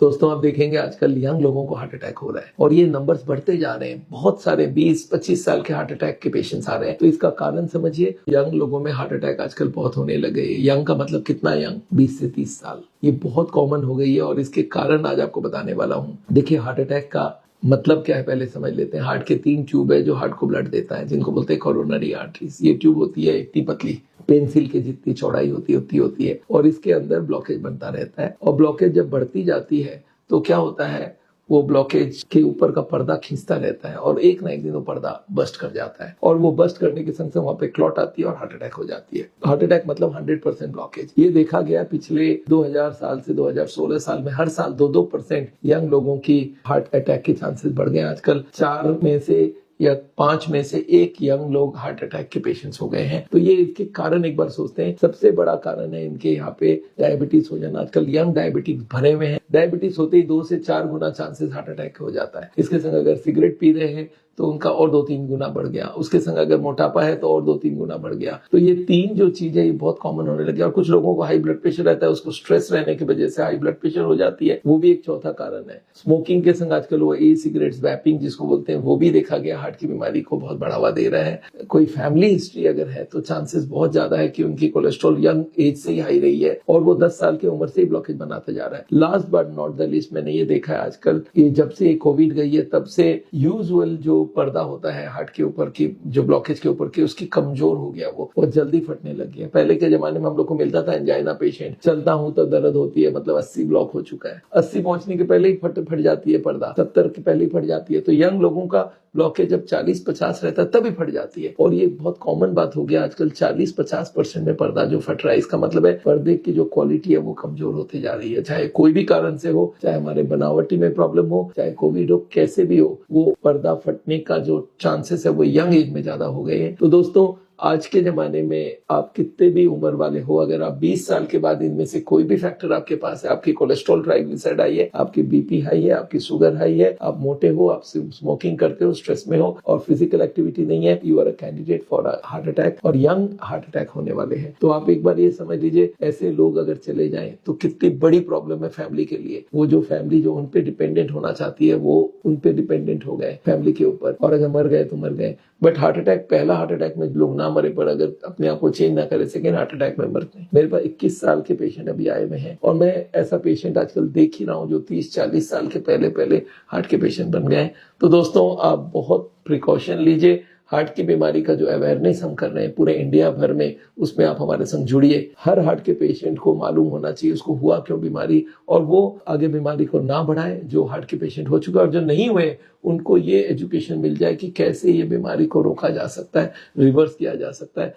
दोस्तों आप देखेंगे आजकल यंग लोगों को हार्ट अटैक हो रहा है और ये नंबर्स बढ़ते जा रहे हैं। बहुत सारे 20-25 साल के हार्ट अटैक के पेशेंट्स आ रहे हैं। तो इसका कारण समझिए, यंग लोगों में हार्ट अटैक आजकल बहुत होने लगे। यंग का मतलब कितना यंग? 20 से 30 साल। ये बहुत कॉमन हो गई है और इसके कारण आज आपको बताने वाला हूँ। देखिए, हार्ट अटैक का मतलब क्या है पहले समझ लेते हैं। हार्ट के 3 ट्यूब है जो हार्ट को ब्लड देता है, जिनको बोलते हैं कोरोनरी आर्टरीज। ये ट्यूब होती है इतनी पतली, पेंसिल की जितनी चौड़ाई होती है और इसके अंदर ब्लॉकेज बनता रहता है। और ब्लॉकेज जब बढ़ती जाती है तो क्या होता है, वो ब्लॉकेज के ऊपर का पर्दा खींचता रहता है और एक ना एक दिन वो पर्दा बस्ट कर जाता है और वो बस्ट करने के संग संग वहां पे क्लॉट आती है और हार्ट अटैक हो जाती है। हार्ट अटैक मतलब 100% ब्लॉकेज। ये देखा गया पिछले 2000 साल से 2016 साल में हर साल 2-2% यंग लोगों की हार्ट अटैक के चांसेस बढ़ गए। आजकल 4 में से या 5 में से 1 यंग लोग हार्ट अटैक के पेशेंट्स हो गए हैं। तो ये इसके कारण एक बार सोचते हैं। सबसे बड़ा कारण है इनके यहाँ पे डायबिटीज हो जाना। आजकल यंग डायबिटीज भरे हुए हैं। डायबिटीज होते ही 2 से 4 गुना चांसेस हार्ट अटैक हो जाता है। इसके संग अगर सिगरेट पी रहे हैं तो उनका और 2-3 गुना बढ़ गया। उसके संग अगर मोटापा है तो और 2-3 गुना बढ़ गया। तो ये 3 जो चीजें ये बहुत कॉमन होने लगी। और कुछ लोगों को हाई ब्लड प्रेशर रहता है, उसको स्ट्रेस रहने की वजह से हाई ब्लड प्रेशर हो जाती है, वो भी एक चौथा कारण है। स्मोकिंग के संग आजकल वो ई सिगरेट्स, वैपिंग जिसको बोलते हैं, वो भी देखा गया हार्ट की बीमारी को बहुत बढ़ावा दे रहा है। कोई फैमिली हिस्ट्री अगर है तो चांसेस बहुत ज्यादा है कि उनकी कोलेस्ट्रॉल यंग एज से ही हाई रही है और वो 10 साल की उम्र से ही ब्लॉकेज बनाता जा रहा है। Last but not the least, मैंने ये देखा है आजकल कि जब से कोविड गई है तब से यूजुअल जो पर्दा होता है हार्ट के ऊपर की, जो ब्लॉकेज के ऊपर की, उसकी कमजोर हो गया, वो जल्दी फटने लगी है। पहले के जमाने में हम लोग को मिलता था एंजाइना पेशेंट, चलता हूं तो दर्द होती है, मतलब 80 ब्लॉक हो चुका है। 80 पहुंचने के पहले ही फट जाती है पर्दा, 70 के पहले ही फट जाती है। तो यंग लोगों का ब्लॉकेज जब 40-50 रहता है तभी फट जाती है और ये बहुत कॉमन बात हो गया आजकल। 40-50% में पर्दा जो फट रहा है, इसका मतलब है पर्दे की जो क्वालिटी है वो कमजोर होती जा रही है। चाहे कोई भी कारण से हो, चाहे हमारे बनावटी में प्रॉब्लम हो, चाहे कोविड हो, कैसे भी हो, वो पर्दा फटने का जो चांसेस है वो यंग एज में ज्यादा हो गए हैं। तो दोस्तों, आज के जमाने में आप कितने भी उम्र वाले हो, अगर आप 20 साल के बाद इनमें से कोई भी फैक्टर आपके पास है, आपकी कोलेस्ट्रॉल ट्राइग्लिसराइड हाई है, आपकी बीपी हाई है, आपकी शुगर हाई है, आप मोटे हो, आप स्मोकिंग करते हो, स्ट्रेस में हो और फिजिकल एक्टिविटी नहीं है, you are a candidate for heart attack और यंग हार्ट अटैक होने वाले हैं। तो आप एक बार ये समझ लीजिए, ऐसे लोग अगर चले जाएं तो कितनी बड़ी प्रॉब्लम है फैमिली के लिए। वो जो फैमिली जो उन पे डिपेंडेंट होना चाहती है वो उन पे डिपेंडेंट हो गए फैमिली के ऊपर, और अगर मर गए तो मर गए। बट हार्ट अटैक, पहला हार्ट अटैक में लोग ना मरे, पर अगर अपने आप को चेंज ना करे सेकेंड हार्ट अटैक में मरते हैं। मेरे पास 21 साल के पेशेंट अभी आए हुए हैं और मैं ऐसा पेशेंट आजकल देख ही रहा हूँ जो 30-40 साल के पहले हार्ट के पेशेंट बन गए हैं। तो दोस्तों, आप बहुत प्रिकॉशन लीजिए। हार्ट की बीमारी का जो अवेयरनेस हम कर रहे हैं पूरे इंडिया भर में, उसमें आप हमारे संग जुड़िए। हर हार्ट के पेशेंट को मालूम होना चाहिए उसको हुआ क्यों बीमारी, और वो आगे बीमारी को ना बढ़ाए। जो हार्ट के पेशेंट हो चुका और जो नहीं हुए, उनको ये एजुकेशन मिल जाए कि कैसे ये बीमारी को रोका जा सकता है, रिवर्स किया जा सकता है।